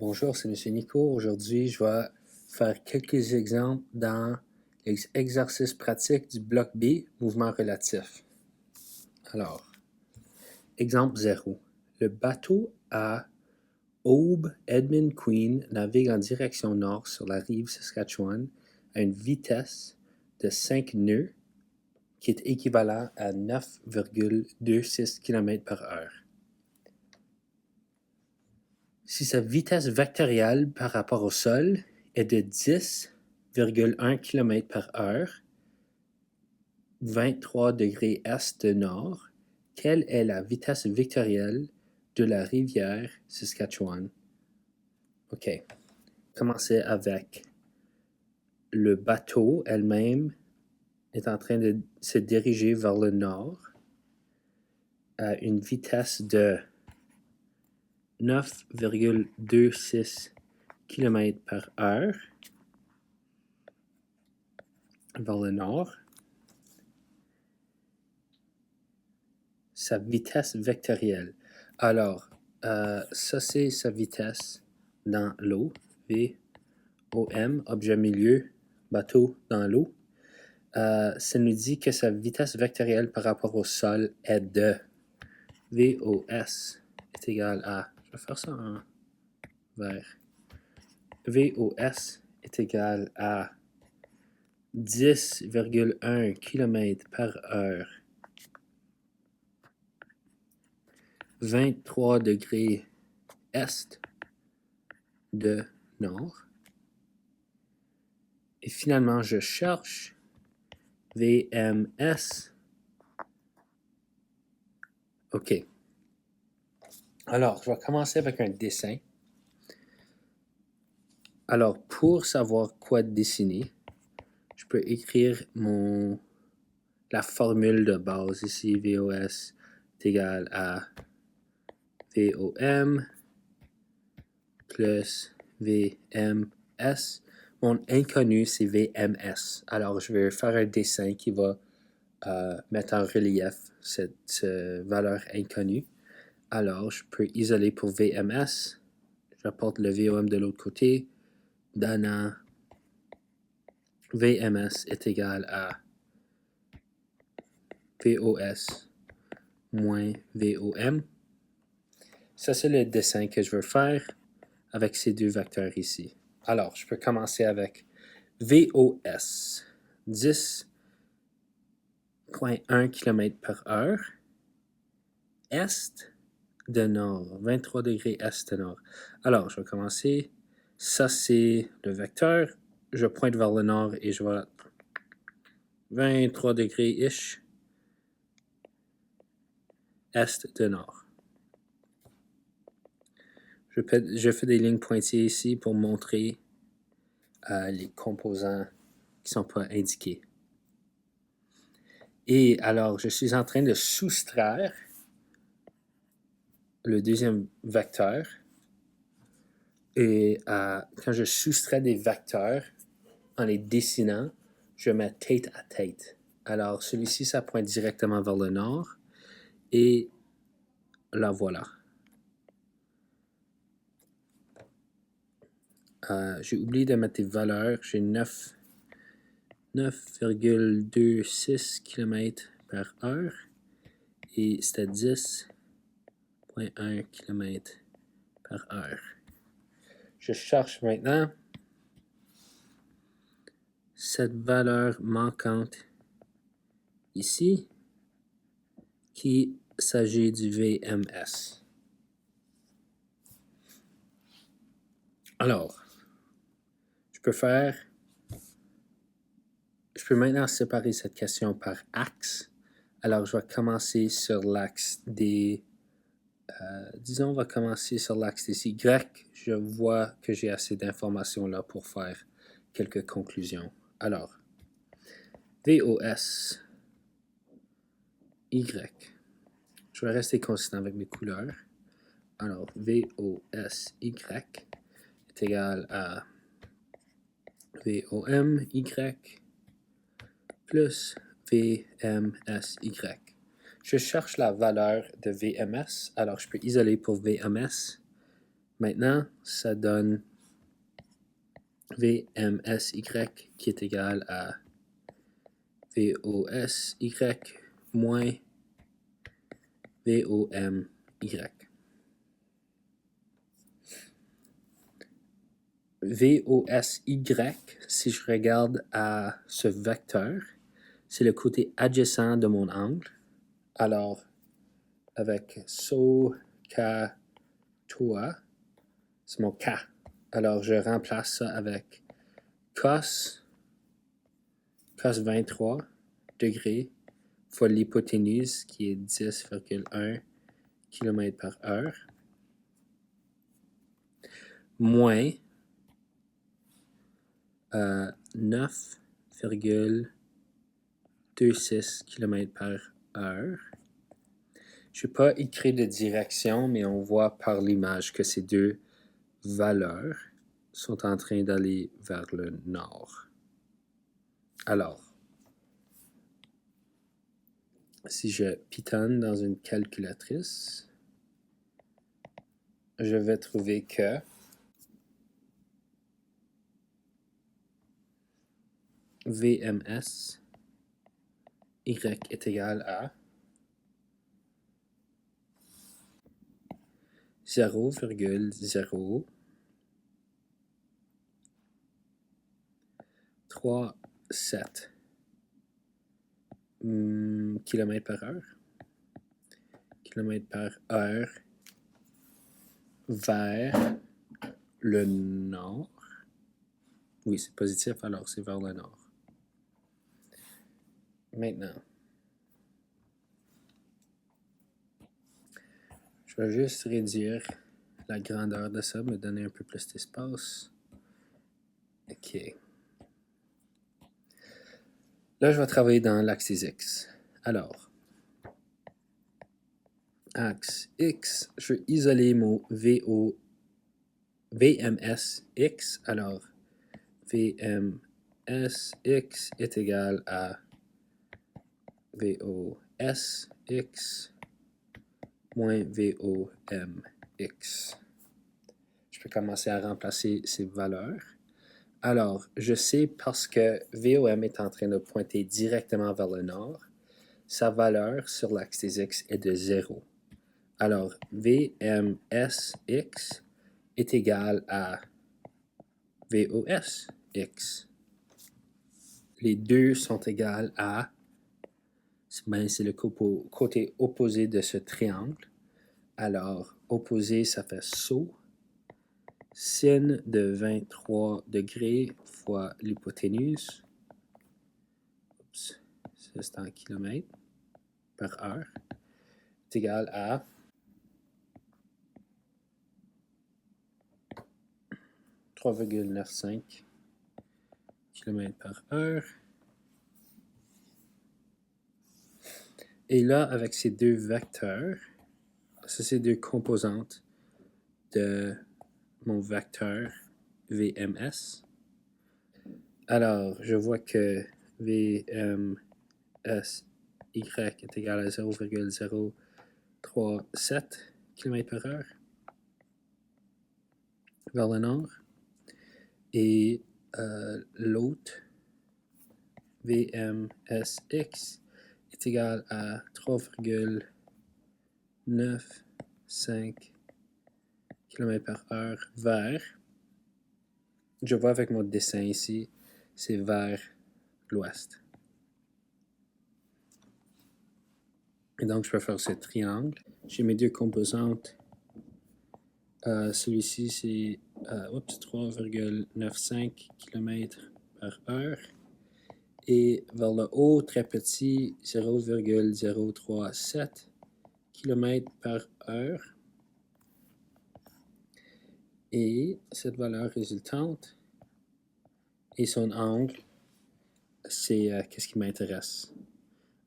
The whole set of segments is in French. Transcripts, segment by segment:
Bonjour, c'est M. Nico. Aujourd'hui, je vais faire quelques exemples dans les exercices pratiques du bloc B, mouvement relatif. Alors, exemple 0. Le bateau à Aube Edmund Queen navigue en direction nord sur la rive Saskatchewan à une vitesse de 5 nœuds qui est équivalent à 9,26 km/h. Si sa vitesse vectorielle par rapport au sol est de 10,1 km/h, 23 degrés est de nord, quelle est la vitesse vectorielle de la rivière Saskatchewan? OK. Commencer avec le bateau elle-même est en train de se diriger vers le nord à une vitesse de 9,26 km/h vers le nord. Sa vitesse vectorielle. Alors, ça c'est sa vitesse dans l'eau. VOM, objet milieu, bateau dans l'eau. Ça nous dit que sa vitesse vectorielle par rapport au sol est de VOS est égal à... Je vais faire ça en vert. VOS est égal à 10,1 km/h. 23 degrés est de nord. Et finalement, je cherche VMS. OK. Alors, je vais commencer avec un dessin. Alors, pour savoir quoi dessiner, je peux écrire la formule de base ici. VOS est égal à VOM plus VMS. Mon inconnu, c'est VMS. Alors, je vais faire un dessin qui va mettre en relief cette valeur inconnue. Alors, je peux isoler pour VMS. J'apporte le VOM de l'autre côté, donnant VMS est égal à VOS moins VOM. Ça, c'est le dessin que je veux faire avec ces deux vecteurs ici. Alors, je peux commencer avec VOS, 10,1 km/h, est de nord, 23 degrés est de nord. Alors, je vais commencer. Ça, c'est le vecteur. Je pointe vers le nord et je vais 23 degrés-ish est de nord. Je fais des lignes pointillées ici pour montrer les composants qui ne sont pas indiqués. Et alors, je suis en train de soustraire le deuxième vecteur. Et quand je soustrais des vecteurs en les dessinant, je mets tête à tête. Alors, celui-ci, ça pointe directement vers le nord. Et la voilà. J'ai oublié de mettre des valeurs. J'ai 9,26 km/h et c'était 10,1 km/h. Je cherche maintenant cette valeur manquante ici qui s'agit du VMS. Alors, je peux maintenant séparer cette question par axe. Alors, je vais commencer sur l'axe des... disons, on va commencer sur l'axe des Y. Je vois que j'ai assez d'informations là pour faire quelques conclusions. Alors, VOS, Y. Je vais rester consistant avec mes couleurs. Alors, VOS, Y est égal à VOM, Y plus VMS, Y. Je cherche la valeur de VMS, alors je peux isoler pour VMS, Maintenant, ça donne VMSY qui est égal à VOSY moins VOMY. VOSY, si je regarde à ce vecteur, c'est le côté adjacent de mon angle. Alors, avec SOHCAHTOA, c'est mon K. Alors, je remplace ça avec cos 23 degrés fois l'hypoténuse qui est 10,1 km/h moins 9,26 km/h. Je n'ai pas écrit de direction, mais on voit par l'image que ces deux valeurs sont en train d'aller vers le nord. Alors, si je pitonne dans une calculatrice, je vais trouver que VMS Y est égal à 0,037 km/h vers le nord. Oui, c'est positif, alors c'est vers le nord. Maintenant, je vais juste réduire la grandeur de ça, me donner un peu plus d'espace. OK. Là, je vais travailler dans l'axe X. Alors, axe X, je vais isoler mon VMS X. Alors, VMS X est égal à VOS X moins VOMX. Je peux commencer à remplacer ces valeurs. Alors, je sais parce que VOM est en train de pointer directement vers le nord, sa valeur sur l'axe des X est de 0. Alors, VMSX est égal à VOSX. Les deux sont égales à, c'est le côté opposé de ce triangle. Alors, opposé, ça fait SO. Sin de 23 degrés fois l'hypoténuse. Oups, ça c'est en kilomètres par heure. Est égal à 3,95 km/h. Et là, avec ces deux vecteurs, ça c'est deux composantes de mon vecteur VMS. Alors, je vois que VMSY est égal à 0,037 km/h vers le nord. Et l'autre, VMSX, est égal à 3,95 km/h vers, je vois avec mon dessin ici, c'est vers l'ouest. Et donc, je peux faire ce triangle. J'ai mes deux composantes. Celui-ci, c'est 3,95 km/h. Et vers le haut, très petit, 0,037 km/h. Et cette valeur résultante et son angle, c'est qu'est-ce qui m'intéresse.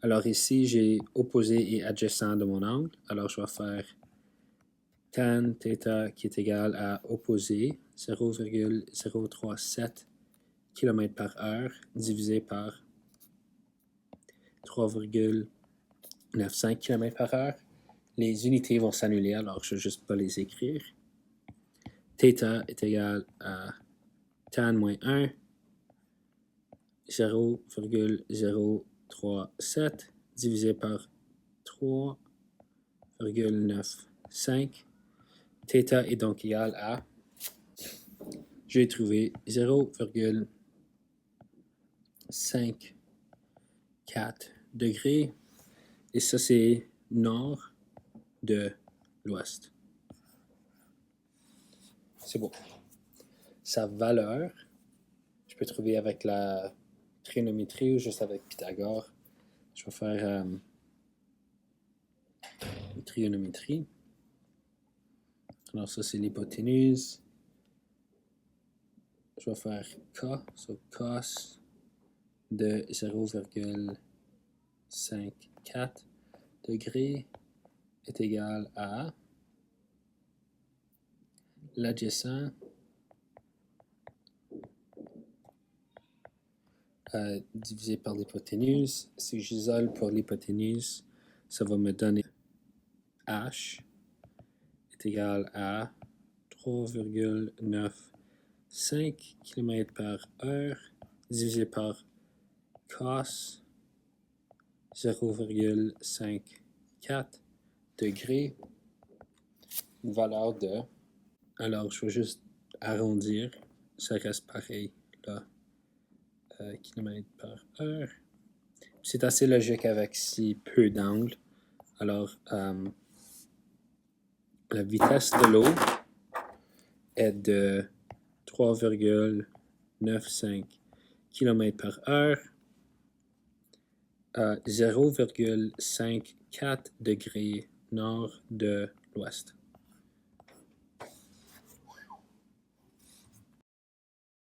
Alors ici, j'ai opposé et adjacent de mon angle. Alors je vais faire tan θ qui est égal à opposé 0,037 km/h divisé par 3,95 km/h. Les unités vont s'annuler, alors je ne vais juste pas les écrire. θ est égal à tan moins 1, 0,037 divisé par 3,95. Θ est donc égal à, je vais trouver 0,54 degrés. Et ça, c'est nord de l'ouest. C'est bon. Sa valeur, je peux trouver avec la trigonométrie ou juste avec Pythagore. Je vais faire une trigonométrie. Alors ça, c'est l'hypoténuse. Je vais faire K, so cos de 0,54 degrés est égal à l'adjacent divisé par l'hypoténuse. Si j'isole pour l'hypoténuse, ça va me donner H est égal à 3,95 km par heure divisé par cos 0,54 degrés, une valeur de... Alors, je vais juste arrondir, ça reste pareil là, km par heure. C'est assez logique avec si peu d'angles. Alors, la vitesse de l'eau est de 3,95 km par heure à 0,54 degrés nord de l'ouest.